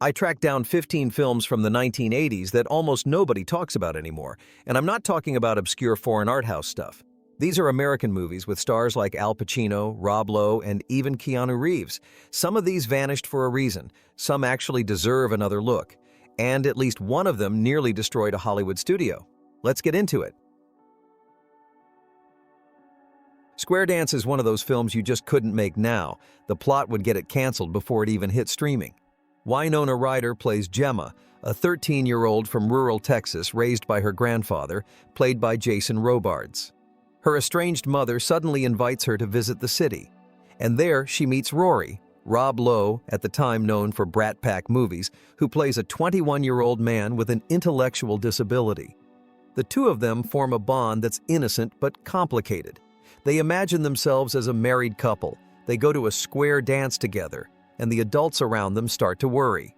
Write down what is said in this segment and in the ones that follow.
I tracked down 15 films from the 1980s that almost nobody talks about anymore, and I'm not talking about obscure foreign art house stuff. These are American movies with stars like Al Pacino, Rob Lowe, and even Keanu Reeves. Some of these vanished for a reason, some actually deserve another look, and at least one of them nearly destroyed a Hollywood studio. Let's get into it. Square Dance is one of those films you just couldn't make now. The plot would get it canceled before it even hit streaming. Winona Ryder plays Gemma, a 13-year-old from rural Texas raised by her grandfather, played by Jason Robards. Her estranged mother suddenly invites her to visit the city, and there she meets Rory, Rob Lowe, at the time known for Brat Pack movies, who plays a 21-year-old man with an intellectual disability. The two of them form a bond that's innocent but complicated. They imagine themselves as a married couple. They go to a square dance together, and the adults around them start to worry.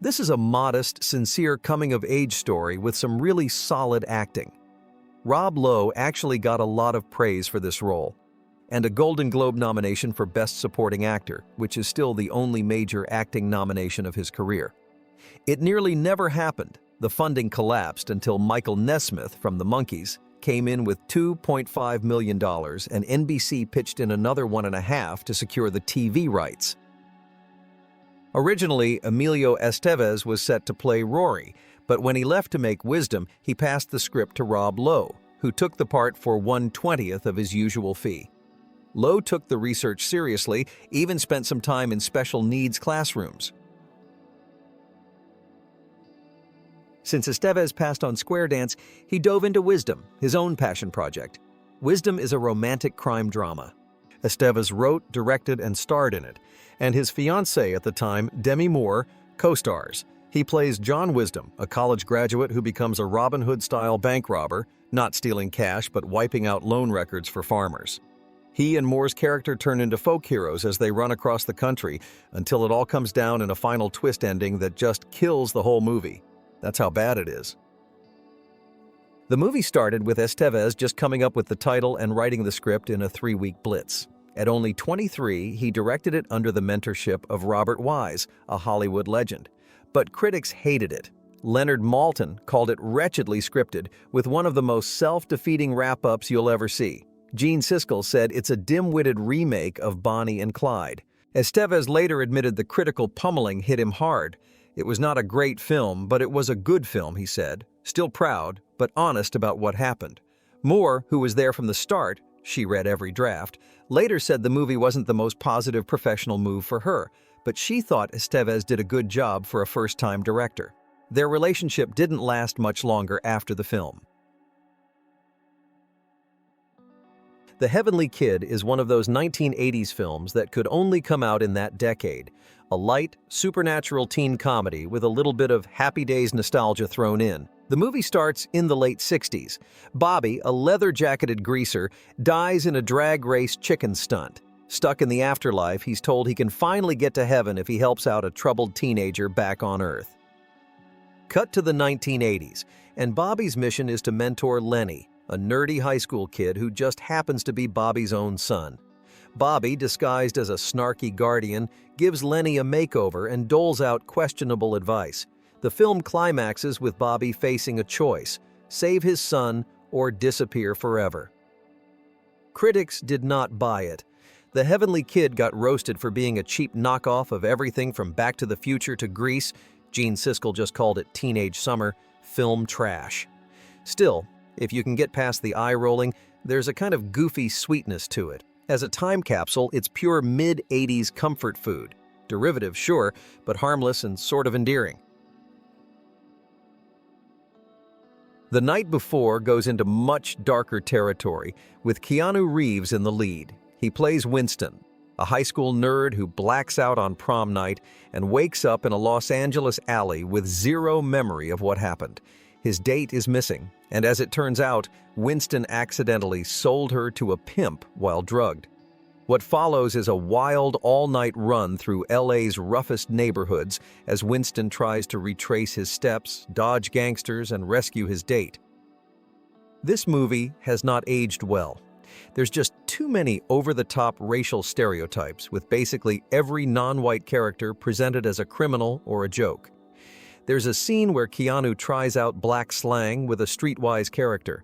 This is a modest, sincere coming-of-age story with some really solid acting. Rob Lowe actually got a lot of praise for this role, and a Golden Globe nomination for Best Supporting Actor, which is still the only major acting nomination of his career. It nearly never happened. The funding collapsed until Michael Nesmith from the Monkees came in with $2.5 million, and NBC pitched in another $1.5 million to secure the TV rights. Originally, Emilio Estevez was set to play Rory, but when he left to make Wisdom, he passed the script to Rob Lowe, who took the part for 1/20th of his usual fee. Lowe took the research seriously, even spent some time in special needs classrooms. Since Estevez passed on Square Dance, he dove into Wisdom, his own passion project. Wisdom is a romantic crime drama. Estevez wrote, directed, and starred in it, and his fiancée at the time, Demi Moore, co-stars. He plays John Wisdom, a college graduate who becomes a Robin Hood-style bank robber, not stealing cash but wiping out loan records for farmers. He and Moore's character turn into folk heroes as they run across the country until it all comes down in a final twist ending that just kills the whole movie. That's how bad it is. The movie started with Estevez just coming up with the title and writing the script in a 3-week blitz. At only 23, he directed it under the mentorship of Robert Wise, a Hollywood legend. But critics hated it. Leonard Maltin called it wretchedly scripted, with one of the most self-defeating wrap-ups you'll ever see. Gene Siskel said it's a dim-witted remake of Bonnie and Clyde. Estevez later admitted the critical pummeling hit him hard. It was not a great film, but it was a good film, he said. Still proud, but honest about what happened. Moore, who was there from the start, she read every draft, later said the movie wasn't the most positive professional move for her, but she thought Estevez did a good job for a first-time director. Their relationship didn't last much longer after the film. The Heavenly Kid is one of those 1980s films that could only come out in that decade. A light, supernatural teen comedy with a little bit of Happy Days nostalgia thrown in. The movie starts in the late 60s. Bobby, a leather-jacketed greaser, dies in a drag race chicken stunt. Stuck in the afterlife, he's told he can finally get to heaven if he helps out a troubled teenager back on Earth. Cut to the 1980s, and Bobby's mission is to mentor Lenny, a nerdy high school kid who just happens to be Bobby's own son. Bobby, disguised as a snarky guardian, gives Lenny a makeover and doles out questionable advice. The film climaxes with Bobby facing a choice: save his son or disappear forever. Critics did not buy it. The Heavenly Kid got roasted for being a cheap knockoff of everything from Back to the Future to Grease. Gene Siskel just called it teenage summer, film trash. Still, if you can get past the eye-rolling, there's a kind of goofy sweetness to it. As a time capsule, it's pure mid-80s comfort food. Derivative, sure, but harmless and sort of endearing. The Night Before goes into much darker territory, with Keanu Reeves in the lead. He plays Winston, a high school nerd who blacks out on prom night and wakes up in a Los Angeles alley with zero memory of what happened. His date is missing, and as it turns out, Winston accidentally sold her to a pimp while drugged. What follows is a wild all-night run through LA's roughest neighborhoods as Winston tries to retrace his steps, dodge gangsters, and rescue his date. This movie has not aged well. There's just too many over-the-top racial stereotypes, with basically every non-white character presented as a criminal or a joke. There's a scene where Keanu tries out black slang with a streetwise character.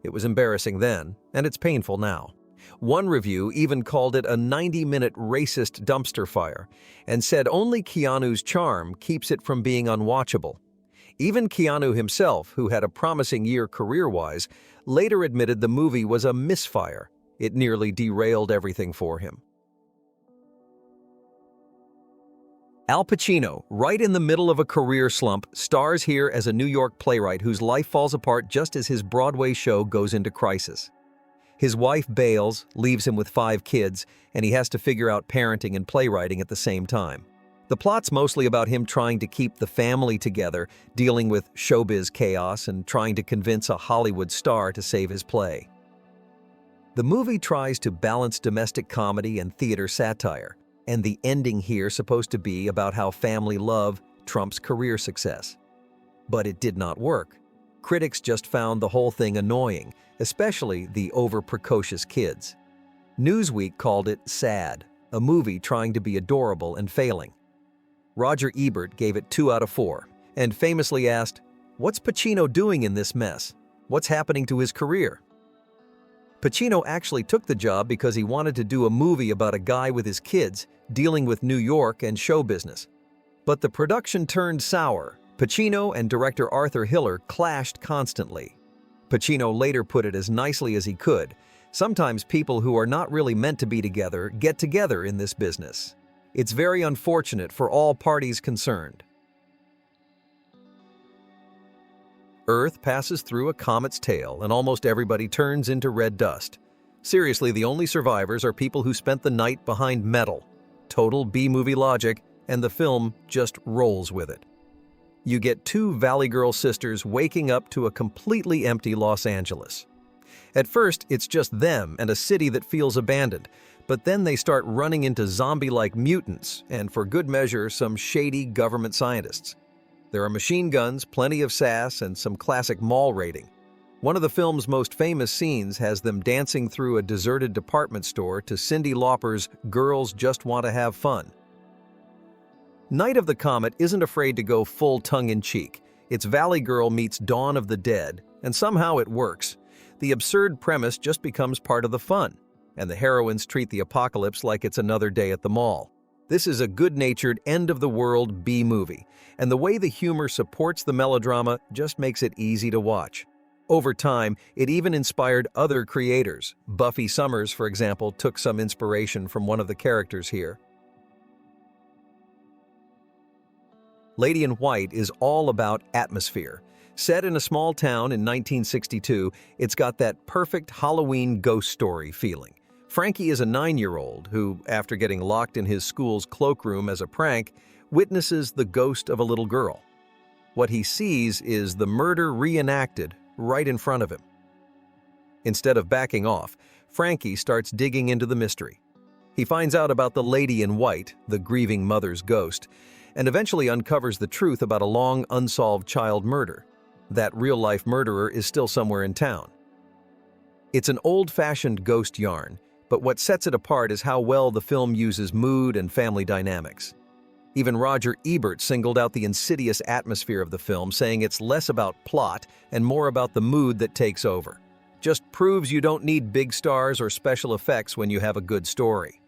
It was embarrassing then, and it's painful now. One review even called it a 90-minute racist dumpster fire, and said only Keanu's charm keeps it from being unwatchable. Even Keanu himself, who had a promising year career-wise, later admitted the movie was a misfire. It nearly derailed everything for him. Al Pacino, right in the middle of a career slump, stars here as a New York playwright whose life falls apart just as his Broadway show goes into crisis. His wife bails, leaves him with 5 kids, and he has to figure out parenting and playwriting at the same time. The plot's mostly about him trying to keep the family together, dealing with showbiz chaos, and trying to convince a Hollywood star to save his play. The movie tries to balance domestic comedy and theater satire, and the ending here supposed to be about how family love trumps career success. But it did not work. Critics just found the whole thing annoying, especially the over-precocious kids. Newsweek called it sad, a movie trying to be adorable and failing. Roger Ebert gave it 2 out of 4, and famously asked, "What's Pacino doing in this mess? What's happening to his career?" Pacino actually took the job because he wanted to do a movie about a guy with his kids dealing with New York and show business. But the production turned sour. Pacino and director Arthur Hiller clashed constantly. Pacino later put it as nicely as he could, "Sometimes people who are not really meant to be together get together in this business. It's very unfortunate for all parties concerned." Earth passes through a comet's tail and almost everybody turns into red dust. Seriously, the only survivors are people who spent the night behind metal. Total B-movie logic, and the film just rolls with it. You get 2 Valley Girl sisters waking up to a completely empty Los Angeles. At first, it's just them and a city that feels abandoned, but then they start running into zombie-like mutants and, for good measure, some shady government scientists. There are machine guns, plenty of sass, and some classic mall raiding. One of the film's most famous scenes has them dancing through a deserted department store to Cyndi Lauper's "Girls Just Want to Have Fun." Night of the Comet isn't afraid to go full tongue-in-cheek. It's Valley Girl meets Dawn of the Dead, and somehow it works. The absurd premise just becomes part of the fun, and the heroines treat the apocalypse like it's another day at the mall. This is a good-natured, end-of-the-world B-movie, and the way the humor supports the melodrama just makes it easy to watch. Over time, it even inspired other creators. Buffy Summers, for example, took some inspiration from one of the characters here. Lady in White is all about atmosphere. Set in a small town in 1962, it's got that perfect Halloween ghost story feeling. Frankie is a 9-year-old who, after getting locked in his school's cloakroom as a prank, witnesses the ghost of a little girl. What he sees is the murder reenacted right in front of him. Instead of backing off, Frankie starts digging into the mystery. He finds out about the Lady in White, the grieving mother's ghost, and eventually uncovers the truth about a long unsolved child murder. That real-life murderer is still somewhere in town. It's an old-fashioned ghost yarn, but what sets it apart is how well the film uses mood and family dynamics. Even Roger Ebert singled out the insidious atmosphere of the film, saying it's less about plot and more about the mood that takes over. Just proves you don't need big stars or special effects when you have a good story.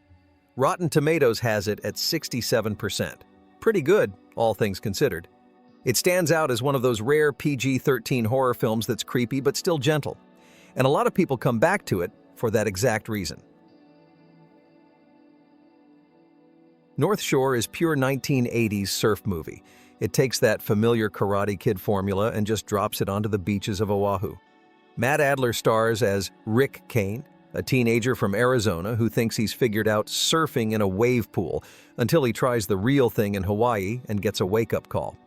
Rotten Tomatoes has it at 67%. Pretty good, all things considered. It stands out as one of those rare PG-13 horror films that's creepy but still gentle. And a lot of people come back to it for that exact reason. North Shore is pure 1980s surf movie. It takes that familiar Karate Kid formula and just drops it onto the beaches of Oahu. Matt Adler stars as Rick Kane, a teenager from Arizona who thinks he's figured out surfing in a wave pool until he tries the real thing in Hawaii and gets a wake-up call.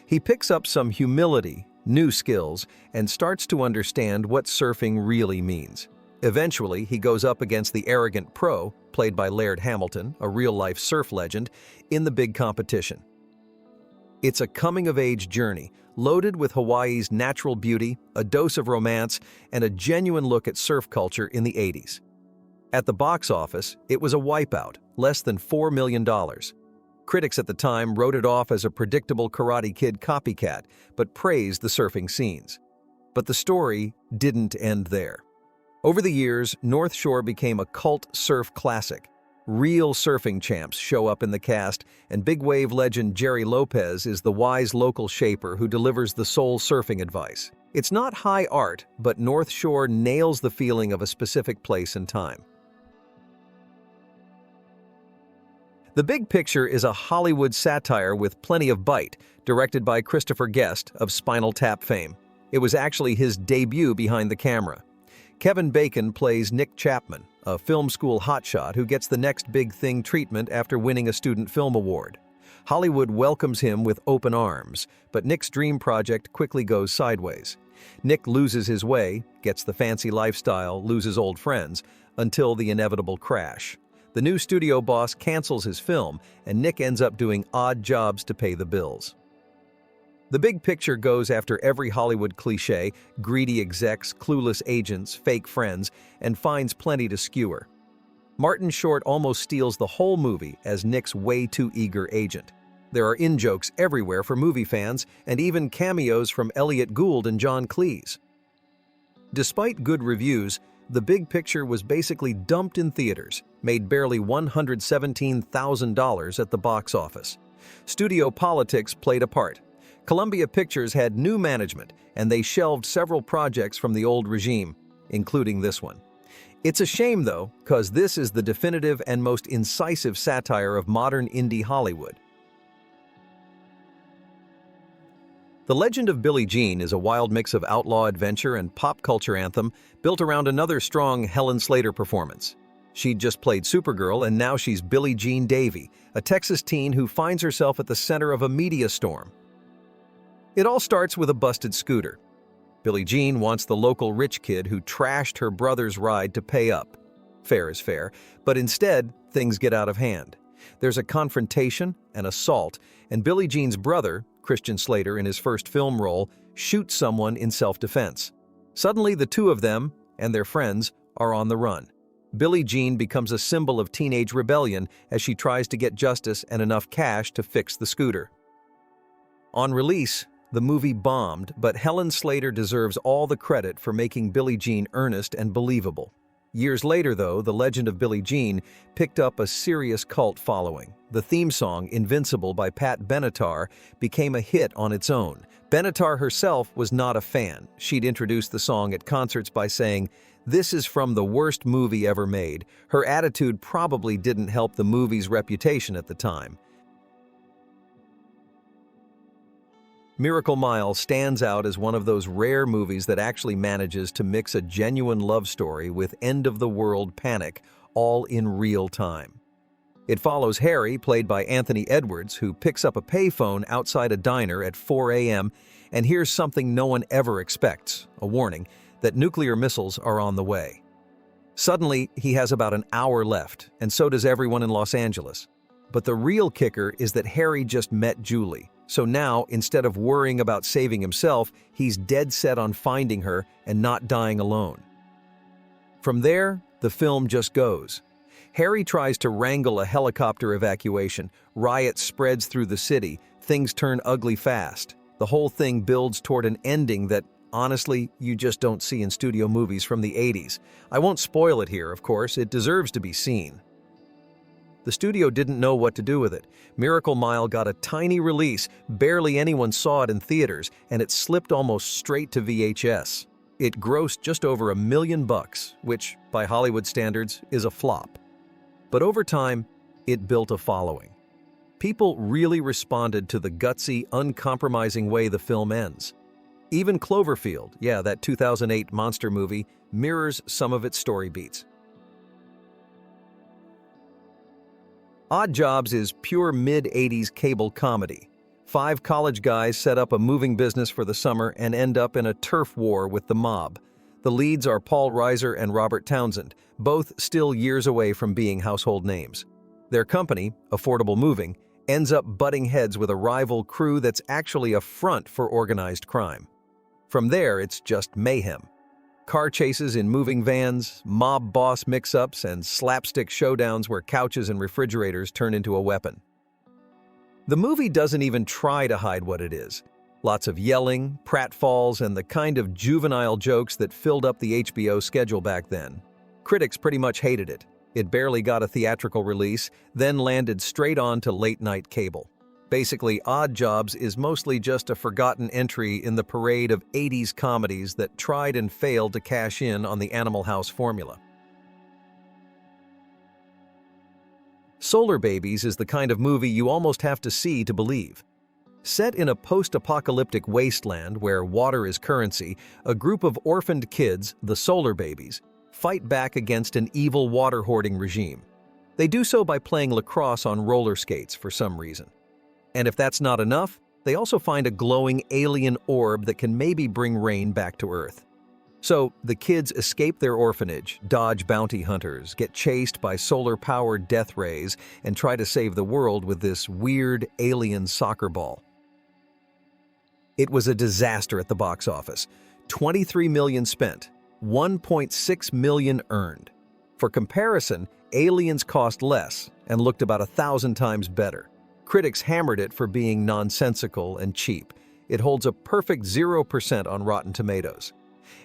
He picks up some humility, new skills, and starts to understand what surfing really means. Eventually, he goes up against the arrogant pro, played by Laird Hamilton, a real-life surf legend, in the big competition. It's a coming-of-age journey, loaded with Hawaii's natural beauty, a dose of romance, and a genuine look at surf culture in the 80s. At the box office, it was a wipeout, less than $4 million. Critics at the time wrote it off as a predictable Karate Kid copycat, but praised the surfing scenes. But the story didn't end there. Over the years, North Shore became a cult surf classic. Real surfing champs show up in the cast, and big wave legend Jerry Lopez is the wise local shaper who delivers the soul surfing advice. It's not high art, but North Shore nails the feeling of a specific place and time. The Big Picture is a Hollywood satire with plenty of bite, directed by Christopher Guest of Spinal Tap fame. It was actually his debut behind the camera. Kevin Bacon plays Nick Chapman, a film school hotshot who gets the next big thing treatment after winning a student film award. Hollywood welcomes him with open arms, but Nick's dream project quickly goes sideways. Nick loses his way, gets the fancy lifestyle, loses old friends, until the inevitable crash. The new studio boss cancels his film, and Nick ends up doing odd jobs to pay the bills. The Big Picture goes after every Hollywood cliché, greedy execs, clueless agents, fake friends, and finds plenty to skewer. Martin Short almost steals the whole movie as Nick's way-too-eager agent. There are in-jokes everywhere for movie fans, and even cameos from Elliot Gould and John Cleese. Despite good reviews, The Big Picture was basically dumped in theaters, made barely $117,000 at the box office. Studio politics played a part. Columbia Pictures had new management, and they shelved several projects from the old regime, including this one. It's a shame, though, because this is the definitive and most incisive satire of modern indie Hollywood. The Legend of Billie Jean is a wild mix of outlaw adventure and pop culture anthem built around another strong Helen Slater performance. She'd just played Supergirl, and now she's Billie Jean Davy, a Texas teen who finds herself at the center of a media storm. It all starts with a busted scooter. Billie Jean wants the local rich kid who trashed her brother's ride to pay up. Fair is fair, but instead, things get out of hand. There's a confrontation, an assault, and Billie Jean's brother, Christian Slater in his first film role, shoots someone in self-defense. Suddenly, the two of them, and their friends, are on the run. Billie Jean becomes a symbol of teenage rebellion as she tries to get justice and enough cash to fix the scooter. On release, the movie bombed, but Helen Slater deserves all the credit for making Billie Jean earnest and believable. Years later, though, The Legend of Billie Jean picked up a serious cult following. The theme song, Invincible by Pat Benatar, became a hit on its own. Benatar herself was not a fan. She'd introduced the song at concerts by saying, "This is from the worst movie ever made." Her attitude probably didn't help the movie's reputation at the time. Miracle Mile stands out as one of those rare movies that actually manages to mix a genuine love story with end-of-the-world panic, all in real time. It follows Harry, played by Anthony Edwards, who picks up a payphone outside a diner at 4 a.m. and hears something no one ever expects, a warning that nuclear missiles are on the way. Suddenly, he has about an hour left, and so does everyone in Los Angeles. But the real kicker is that Harry just met Julie. So now, instead of worrying about saving himself, he's dead set on finding her and not dying alone. From there, the film just goes. Harry tries to wrangle a helicopter evacuation, riot spreads through the city, things turn ugly fast. The whole thing builds toward an ending that, honestly, you just don't see in studio movies from the 80s. I won't spoil it here, of course, it deserves to be seen. The studio didn't know what to do with it. Miracle Mile got a tiny release, barely anyone saw it in theaters, and it slipped almost straight to VHS. It grossed just over $1 million, which, by Hollywood standards, is a flop. But over time, it built a following. People really responded to the gutsy, uncompromising way the film ends. Even Cloverfield, that 2008 monster movie, mirrors some of its story beats. Odd Jobs is pure mid-80s cable comedy. 5 college guys set up a moving business for the summer and end up in a turf war with the mob. The leads are Paul Reiser and Robert Townsend, both still years away from being household names. Their company, Affordable Moving, ends up butting heads with a rival crew that's actually a front for organized crime. From there, it's just mayhem. Car chases in moving vans, mob boss mix-ups, and slapstick showdowns where couches and refrigerators turn into a weapon. The movie doesn't even try to hide what it is. Lots of yelling, pratfalls, and the kind of juvenile jokes that filled up the HBO schedule back then. Critics pretty much hated it. It barely got a theatrical release, then landed straight on to late-night cable. Basically, Odd Jobs is mostly just a forgotten entry in the parade of 80s comedies that tried and failed to cash in on the Animal House formula. Solarbabies is the kind of movie you almost have to see to believe. Set in a post-apocalyptic wasteland where water is currency, a group of orphaned kids, the Solarbabies, fight back against an evil water-hoarding regime. They do so by playing lacrosse on roller skates for some reason. And if that's not enough, they also find a glowing alien orb that can maybe bring rain back to Earth. So, the kids escape their orphanage, dodge bounty hunters, get chased by solar-powered death rays, and try to save the world with this weird alien soccer ball. It was a disaster at the box office. $23 million spent, $1.6 million earned. For comparison, Aliens cost less and looked about 1,000 times better. Critics hammered it for being nonsensical and cheap. It holds a perfect 0% on Rotten Tomatoes.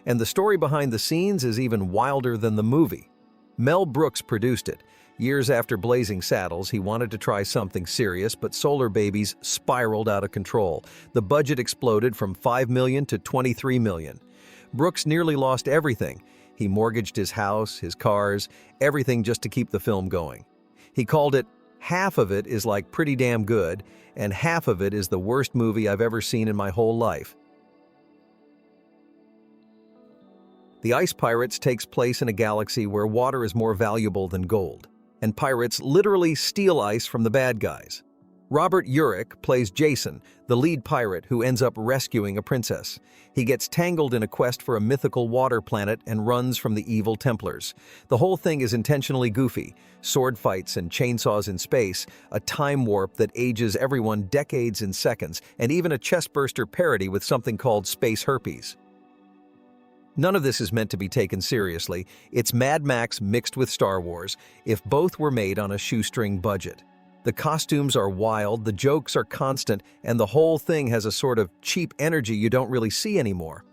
And the story behind the scenes is even wilder than the movie. Mel Brooks produced it. Years after Blazing Saddles, he wanted to try something serious, but Solarbabies spiraled out of control. The budget exploded from $5 million to $23 million. Brooks nearly lost everything. He mortgaged his house, his cars, everything just to keep the film going. He called it, "Half of it is like pretty damn good, and half of it is the worst movie I've ever seen in my whole life." The Ice Pirates takes place in a galaxy where water is more valuable than gold, and pirates literally steal ice from the bad guys. Robert Urich plays Jason, the lead pirate who ends up rescuing a princess. He gets tangled in a quest for a mythical water planet and runs from the evil Templars. The whole thing is intentionally goofy. Sword fights and chainsaws in space, a time warp that ages everyone decades in seconds, and even a chestburster parody with something called space herpes. None of this is meant to be taken seriously. It's Mad Max mixed with Star Wars, if both were made on a shoestring budget. The costumes are wild, the jokes are constant, and the whole thing has a sort of cheap energy you don't really see anymore.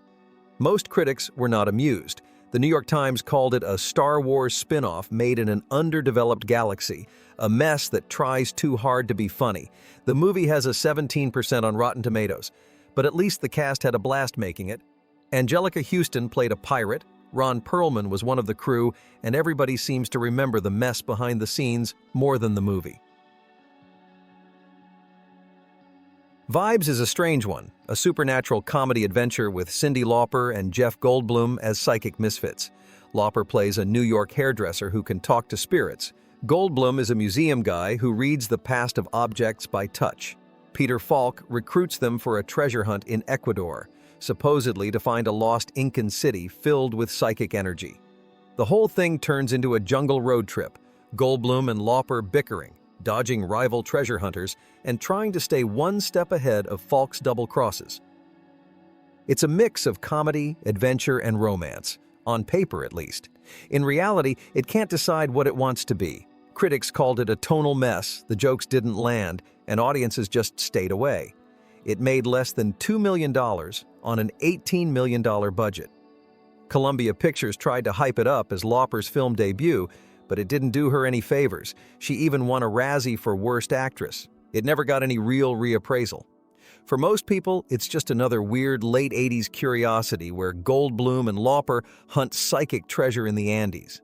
Most critics were not amused. The New York Times called it a Star Wars spin-off made in an underdeveloped galaxy, a mess that tries too hard to be funny. The movie has a 17% on Rotten Tomatoes, but at least the cast had a blast making it. Angelica Houston played a pirate, Ron Perlman was one of the crew, and everybody seems to remember the mess behind the scenes more than the movie. Vibes is a strange one, a supernatural comedy adventure with Cyndi Lauper and Jeff Goldblum as psychic misfits. Lauper plays a New York hairdresser who can talk to spirits. Goldblum is a museum guy who reads the past of objects by touch. Peter Falk recruits them for a treasure hunt in Ecuador, supposedly to find a lost Incan city filled with psychic energy. The whole thing turns into a jungle road trip, Goldblum and Lauper bickering, dodging rival treasure hunters, and trying to stay one step ahead of Falk's double crosses. It's a mix of comedy, adventure, and romance, on paper at least. In reality, it can't decide what it wants to be. Critics called it a tonal mess, the jokes didn't land, and audiences just stayed away. It made less than $2 million on an $18 million budget. Columbia Pictures tried to hype it up as Lauper's film debut, but it didn't do her any favors. She even won a Razzie for Worst Actress. It never got any real reappraisal. For most people, it's just another weird late 80s curiosity where Goldblum and Lauper hunt psychic treasure in the Andes.